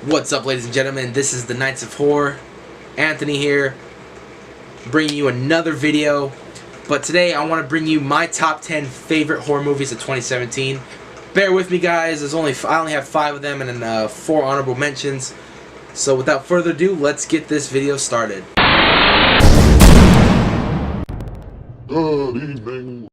What's up, ladies and gentlemen? This is the Knights of Horror. Anthony here, bringing you another video. But today I want to bring you my top 10 favorite horror movies of 2017. Bear with me, guys. I only have 5 of them and then 4 honorable mentions. So without further ado, let's get this video started. Good evening.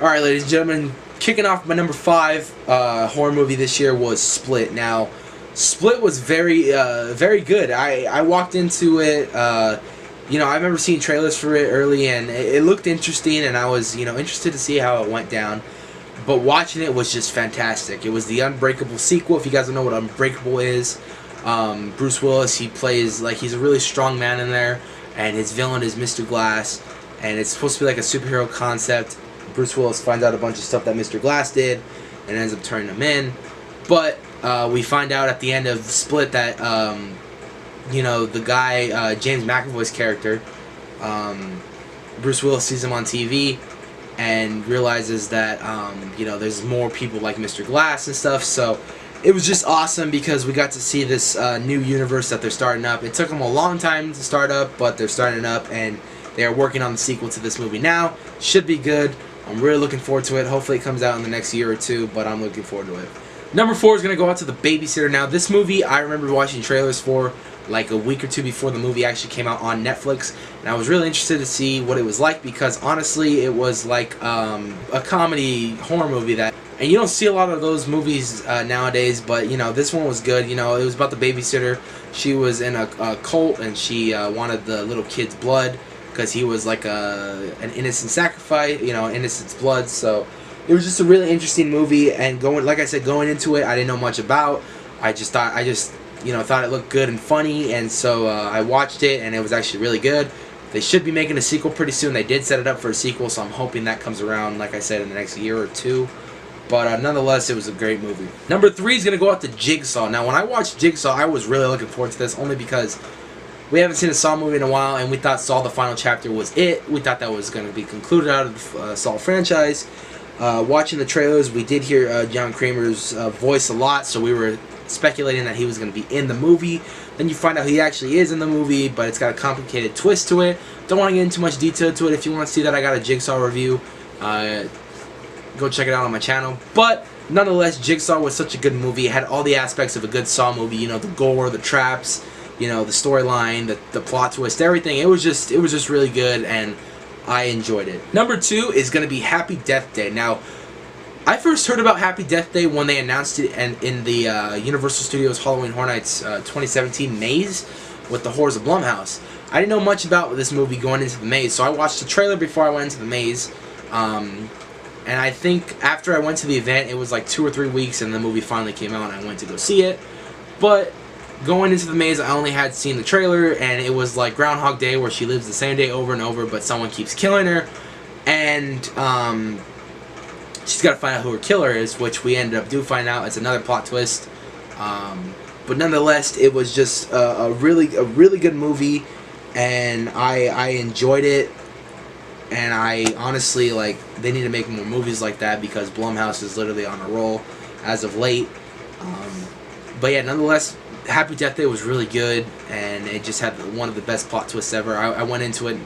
Alright, ladies and gentlemen, kicking off my number 5 horror movie this year was Split. Now, Split was very good. I walked into it, you know, I remember seeing trailers for it early, and it looked interesting, and I was, you know, interested to see how it went down. But watching it was just fantastic. It was the Unbreakable sequel. If you guys don't know what Unbreakable is, Bruce Willis, he plays, like, he's a really strong man in there, and his villain is Mr. Glass, and it's supposed to be like a superhero concept. Bruce Willis finds out a bunch of stuff that Mr. Glass did and ends up turning him in. But we find out at the end of Split that, you know, the guy, James McAvoy's character, Bruce Willis sees him on TV and realizes that, you know, there's more people like Mr. Glass and stuff. So it was just awesome because we got to see this new universe that they're starting up. It took them a long time to start up, but they're starting up, and they are working on the sequel to this movie now. Should be good. I'm really looking forward to it. Hopefully it comes out in the next year or two, but I'm looking forward to it. Number 4 is going to go out to The Babysitter. Now, this movie, I remember watching trailers for like a week or two before the movie actually came out on Netflix, and I was really interested to see what it was like because, honestly, it was like a comedy horror movie that, and you don't see a lot of those movies nowadays, but, you know, this one was good. You know, it was about the babysitter. She was in a cult, and she wanted the little kid's blood, because he was like an innocent sacrifice, you know, innocent's blood. So it was just a really interesting movie, and like I said, going into it, I didn't know much about. I just you know, thought it looked good and funny, and so I watched it, and it was actually really good. They should be making a sequel pretty soon. They did set it up for a sequel, so I'm hoping that comes around, like I said, in the next year or two. But nonetheless, it was a great movie. Number 3 is going to go out to Jigsaw. Now, when I watched Jigsaw, I was really looking forward to this, only because we haven't seen a Saw movie in a while, and we thought Saw the Final Chapter was it. We thought that was going to be concluded out of the Saw franchise. Watching the trailers, we did hear John Kramer's voice a lot, so we were speculating that he was going to be in the movie. Then you find out he actually is in the movie, but it's got a complicated twist to it. Don't want to get into much detail to it. If you want to see that, I got a Jigsaw review. Go check it out on my channel. But nonetheless, Jigsaw was such a good movie. It had all the aspects of a good Saw movie. You know, the gore, the traps, you know, the storyline, the plot twist, everything. It was just really good, and I enjoyed it. Number 2 is going to be Happy Death Day. Now, I first heard about Happy Death Day when they announced it in the Universal Studios Halloween Horror Nights 2017 Maze with the Horrors of Blumhouse. I didn't know much about this movie going into the maze, so I watched the trailer before I went into the maze. And I think after I went to the event, it was like 2 or 3 weeks, and the movie finally came out, and I went to go see it. But going into the maze, I only had seen the trailer, and it was like Groundhog Day, where she lives the same day over and over, but someone keeps killing her, and she's got to find out who her killer is, which we ended up finding out. It's another plot twist, but nonetheless, it was just a really good movie, and I enjoyed it. And I honestly, like, they need to make more movies like that because Blumhouse is literally on a roll as of late. But yeah, nonetheless, Happy Death Day was really good, and it just had one of the best plot twists ever. I went into it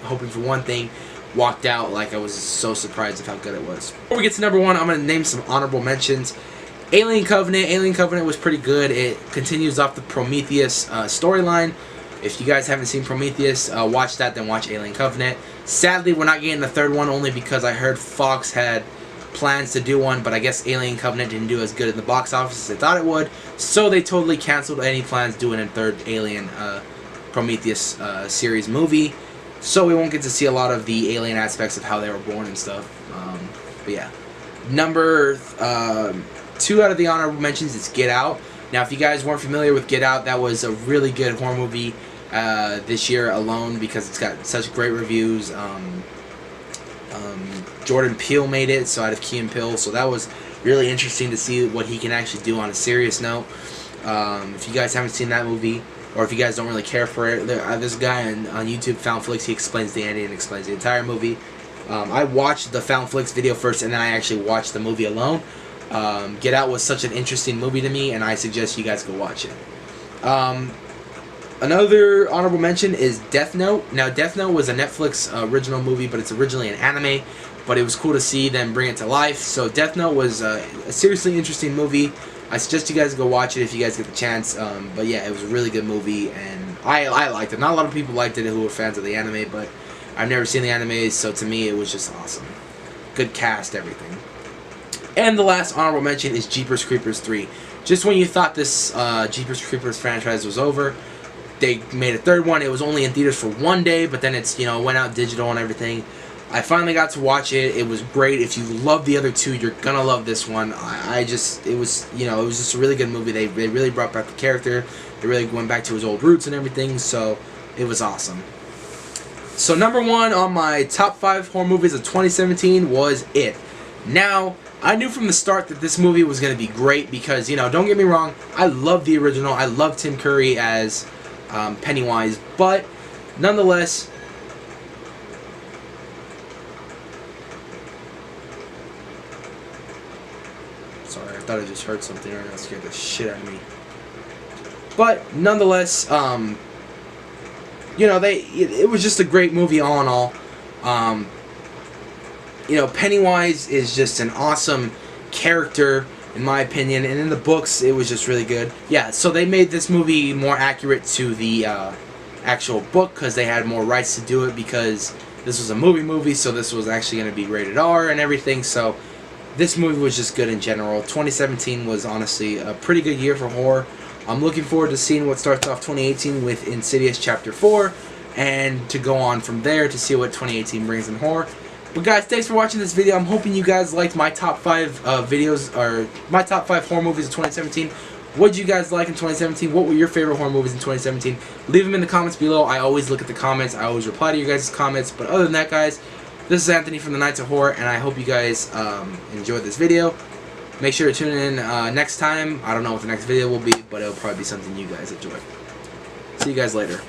hoping for one thing, walked out like I was so surprised of how good it was. Before we get to number 1, I'm going to name some honorable mentions. Alien Covenant. Alien Covenant was pretty good. It continues off the Prometheus storyline. If you guys haven't seen Prometheus, watch that, then watch Alien Covenant. Sadly, we're not getting the 3rd one, only because I heard Fox had plans to do one, but I guess Alien Covenant didn't do as good in the box office as they thought it would, so they totally canceled any plans doing a 3rd Alien Prometheus series movie. So we won't get to see a lot of the alien aspects of how they were born and stuff. But yeah. Number 2 out of the honorable mentions is Get Out. Now, if you guys weren't familiar with Get Out, that was a really good horror movie. this year alone because it's got such great reviews. Jordan Peele made it, so out of Key and Peele, so that was really interesting to see what he can actually do on a serious note. If you guys haven't seen that movie, or if you guys don't really care for it, there's a guy on YouTube, Foundflix, he explains the ending and explains the entire movie. I watched the Foundflix video first, and then I actually watched the movie alone. Get Out was such an interesting movie to me, and I suggest you guys go watch it. Another honorable mention is Death Note. Now, Death Note was a Netflix original movie, but it's originally an anime, but it was cool to see them bring it to life. So Death Note was a seriously interesting movie. I suggest you guys go watch it if you guys get the chance. But yeah, it was a really good movie, and I liked it. Not a lot of people liked it who were fans of the anime, but I've never seen the anime, so to me it was just awesome. Good cast, everything. And the last honorable mention is Jeepers Creepers 3. Just when you thought this Jeepers Creepers franchise was over, they made a third one. It was only in theaters for one day, but then it's, went out digital and everything. I finally got to watch it. It was great. If you love the other two, you're gonna love this one. It was just a really good movie. They really brought back the character. They really went back to his old roots and everything, so it was awesome. So number one on my top 5 horror movies of 2017 was It. Now, I knew from the start that this movie was going to be great because, don't get me wrong, I love the original. I love Tim Curry as Pennywise, but nonetheless, sorry, I thought I just heard something right now. It scared the shit out of me. But nonetheless, it was just a great movie all in all. Pennywise is just an awesome character, in my opinion, and in the books, it was just really good. Yeah, so they made this movie more accurate to the actual book because they had more rights to do it because this was a movie, so this was actually going to be rated R and everything, so this movie was just good in general. 2017 was honestly a pretty good year for horror. I'm looking forward to seeing what starts off 2018 with Insidious Chapter 4, and to go on from there to see what 2018 brings in horror. But guys, thanks for watching this video. I'm hoping you guys liked my top 5 videos, or my top 5 horror movies of 2017. What did you guys like in 2017? What were your favorite horror movies in 2017? Leave them in the comments below. I always look at the comments. I always reply to your guys' comments. But other than that, guys, this is Anthony from the Knights of Horror, and I hope you guys enjoyed this video. Make sure to tune in next time. I don't know what the next video will be, but it'll probably be something you guys enjoy. See you guys later.